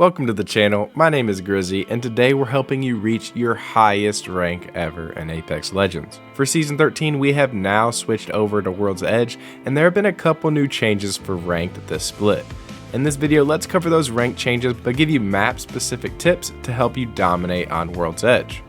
Welcome to the channel, my name is Grizzy, and today we're helping you reach your highest rank ever in Apex Legends. For Season 13, we have now switched over to World's Edge, and there have been a couple new changes for ranked this split. In this video, let's cover those rank changes, but give you map-specific tips to help you dominate on World's Edge.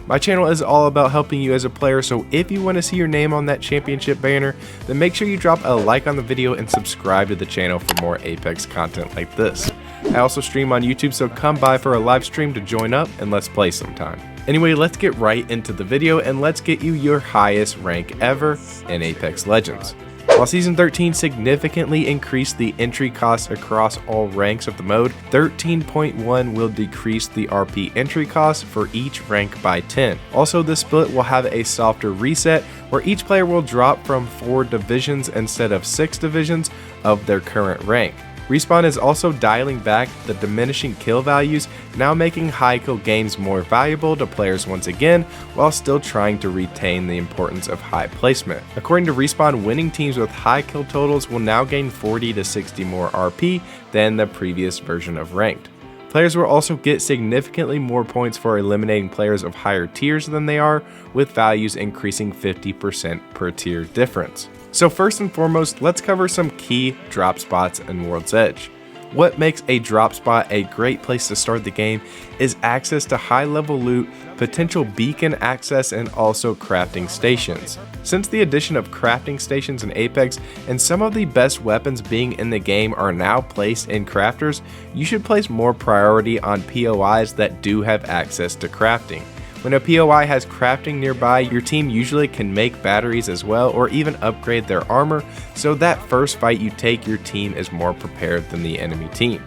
My channel is all about helping you as a player, so if you want to see your name on that championship banner, then make sure you drop a like on the video and subscribe to the channel for more Apex content like this. I also stream on YouTube, so come by for a live stream to join up and let's play sometime. Anyway, let's get right into the video and let's get you your highest rank ever in Apex Legends. While Season 13 significantly increased the entry cost across all ranks of the mode, 13.1 will decrease the RP entry cost for each rank by 10. Also, this split will have a softer reset where each player will drop from 4 divisions instead of 6 divisions of their current rank. Respawn is also dialing back the diminishing kill values, now making high kill games more valuable to players once again, while still trying to retain the importance of high placement. According to Respawn, winning teams with high kill totals will now gain 40 to 60 more RP than the previous version of ranked. Players will also get significantly more points for eliminating players of higher tiers than they are, with values increasing 50% per tier difference. So first and foremost, let's cover some key drop spots in World's Edge. What makes a drop spot a great place to start the game is access to high level loot, potential beacon access, and also crafting stations. Since the addition of crafting stations in Apex and some of the best weapons being in the game are now placed in crafters, you should place more priority on POIs that do have access to crafting. When a POI has crafting nearby, your team usually can make batteries as well or even upgrade their armor, so that first fight you take, your team is more prepared than the enemy team.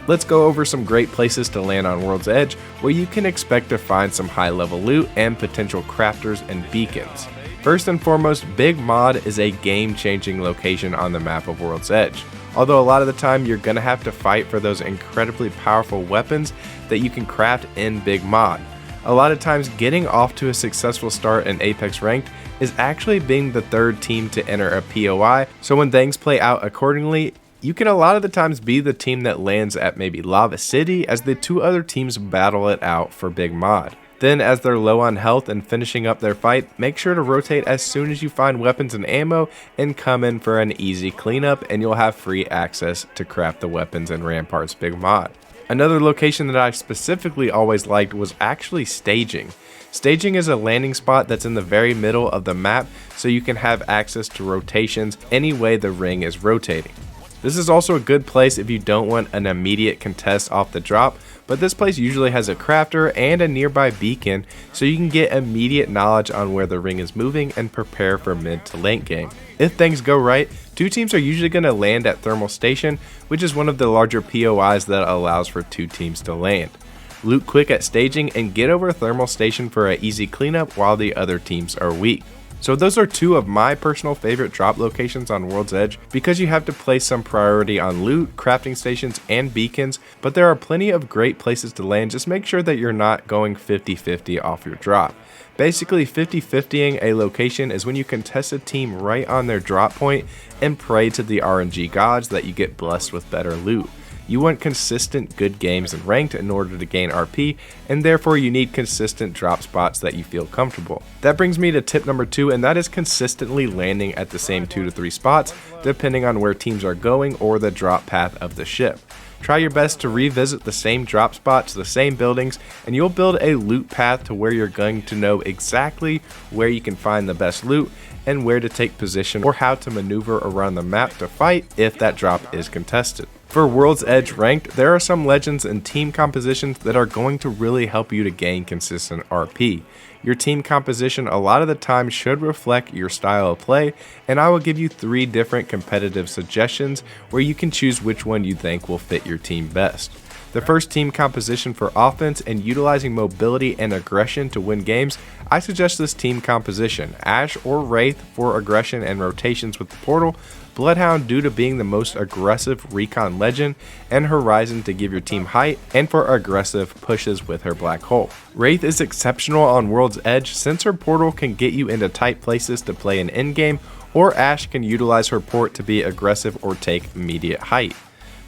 Let's go over some great places to land on World's Edge where you can expect to find some high level loot and potential crafters and beacons. First and foremost, Big Maude is a game-changing location on the map of World's Edge. Although a lot of the time you're gonna have to fight for those incredibly powerful weapons that you can craft in Big Maude. A lot of times getting off to a successful start in Apex Ranked is actually being the third team to enter a POI, so when things play out accordingly, you can a lot of the times be the team that lands at maybe Lava City as the two other teams battle it out for Big Maude. Then as they're low on health and finishing up their fight, make sure to rotate as soon as you find weapons and ammo and come in for an easy cleanup, and you'll have free access to craft the weapons in Rampart's Big Maude. Another location that I specifically always liked was actually Staging. Staging is a landing spot that's in the very middle of the map, so you can have access to rotations any way the ring is rotating. This is also a good place if you don't want an immediate contest off the drop, but this place usually has a crafter and a nearby beacon, so you can get immediate knowledge on where the ring is moving and prepare for mid to late game. If things go right, two teams are usually going to land at Thermal Station, which is one of the larger POIs that allows for two teams to land. Loot quick at Staging and get over Thermal Station for an easy cleanup while the other teams are weak. So those are two of my personal favorite drop locations on World's Edge because you have to place some priority on loot, crafting stations, and beacons, but there are plenty of great places to land. Just make sure that you're not going 50-50 off your drop. Basically, 50-50ing a location is when you contest a team right on their drop point and pray to the RNG gods that you get blessed with better loot. You want consistent good games in ranked in order to gain RP, and therefore you need consistent drop spots that you feel comfortable. That brings me to tip number 2, and that is consistently landing at the same 2 to 3 spots depending on where teams are going or the drop path of the ship. Try your best to revisit the same drop spots, the same buildings, and you'll build a loot path to where you're going to know exactly where you can find the best loot and where to take position or how to maneuver around the map to fight if that drop is contested. For World's Edge Ranked, there are some legends and team compositions that are going to really help you to gain consistent RP. Your team composition a lot of the time should reflect your style of play, and I will give you 3 different competitive suggestions where you can choose which one you think will fit your team best. The first team composition for offense and utilizing mobility and aggression to win games, I suggest this team composition: Ash or Wraith for aggression and rotations with the portal, Bloodhound due to being the most aggressive recon legend, and Horizon to give your team height and for aggressive pushes with her black hole. Wraith is exceptional on World's Edge since her portal can get you into tight places to play an endgame, or Ash can utilize her port to be aggressive or take immediate height.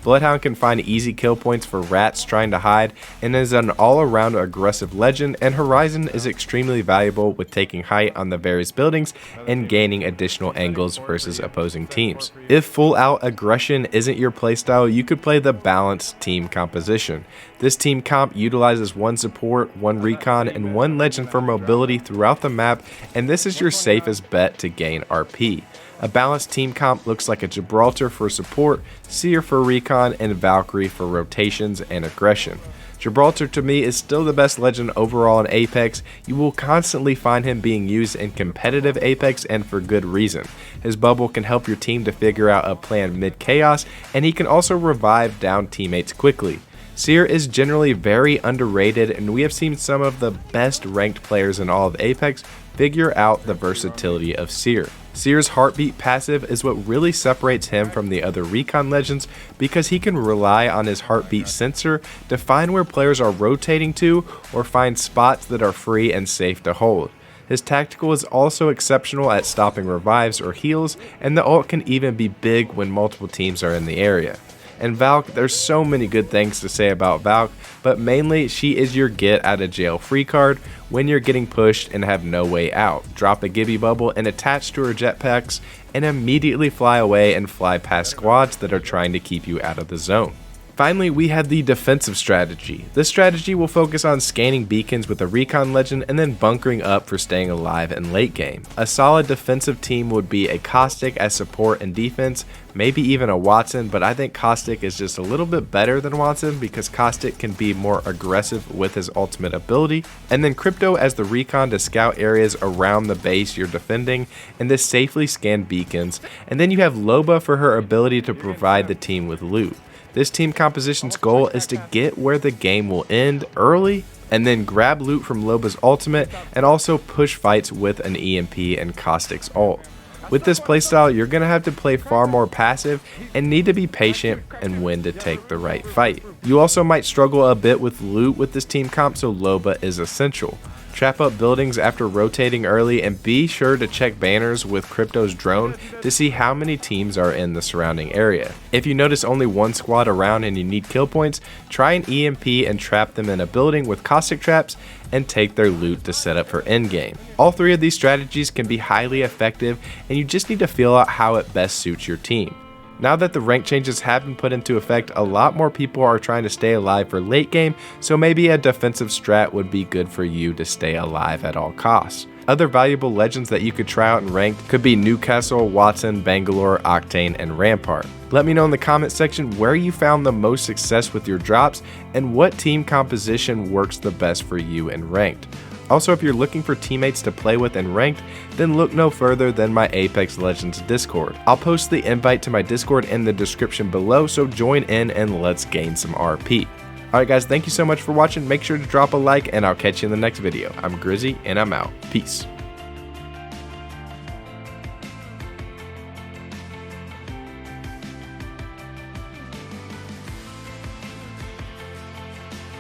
Bloodhound can find easy kill points for rats trying to hide and is an all-around aggressive legend, and Horizon is extremely valuable with taking height on the various buildings and gaining additional angles versus opposing teams. If full out aggression isn't your playstyle, you could play the balanced team composition. This team comp utilizes one support, one recon, and one legend for mobility throughout the map, and this is your safest bet to gain RP. A balanced team comp looks like a Gibraltar for support, Seer for recon, and Valkyrie for rotations and aggression. Gibraltar to me is still the best legend overall in Apex. You will constantly find him being used in competitive Apex, and for good reason. His bubble can help your team to figure out a plan mid-chaos, and he can also revive down teammates quickly. Seer is generally very underrated, and we have seen some of the best ranked players in all of Apex figure out the versatility of Seer. Seer's heartbeat passive is what really separates him from the other recon legends, because he can rely on his heartbeat sensor to find where players are rotating to or find spots that are free and safe to hold. His tactical is also exceptional at stopping revives or heals, and the ult can even be big when multiple teams are in the area. And Valk, there's so many good things to say about Valk, but mainly she is your get out of jail free card when you're getting pushed and have no way out. Drop a Gibby bubble and attach to her jetpacks and immediately fly away and fly past squads that are trying to keep you out of the zone. Finally, we have the defensive strategy. This strategy will focus on scanning beacons with a recon legend and then bunkering up for staying alive in late game. A solid defensive team would be a Caustic as support and defense, maybe even a Watson, but I think Caustic is just a little bit better than Watson because Caustic can be more aggressive with his ultimate ability, and then Crypto as the recon to scout areas around the base you're defending and to safely scan beacons, and then you have Loba for her ability to provide the team with loot. This team composition's goal is to get where the game will end early and then grab loot from Loba's ultimate and also push fights with an EMP and Caustic's ult. With this playstyle, you're going to have to play far more passive and need to be patient and when to take the right fight. You also might struggle a bit with loot with this team comp, so Loba is essential. Trap up buildings after rotating early, and be sure to check banners with Crypto's drone to see how many teams are in the surrounding area. If you notice only one squad around and you need kill points, try an EMP and trap them in a building with caustic traps and take their loot to set up for endgame. All three of these strategies can be highly effective, and you just need to feel out how it best suits your team. Now that the rank changes have been put into effect, a lot more people are trying to stay alive for late game, so maybe a defensive strat would be good for you to stay alive at all costs. Other valuable legends that you could try out in ranked could be Newcastle, Watson, Bangalore, Octane, and Rampart. Let me know in the comment section where you found the most success with your drops and what team composition works the best for you in ranked. Also, if you're looking for teammates to play with in ranked, then look no further than my Apex Legends Discord. I'll post the invite to my Discord in the description below, so join in and let's gain some RP. Alright guys, thank you so much for watching. Make sure to drop a like and I'll catch you in the next video. I'm Grizzy and I'm out. Peace.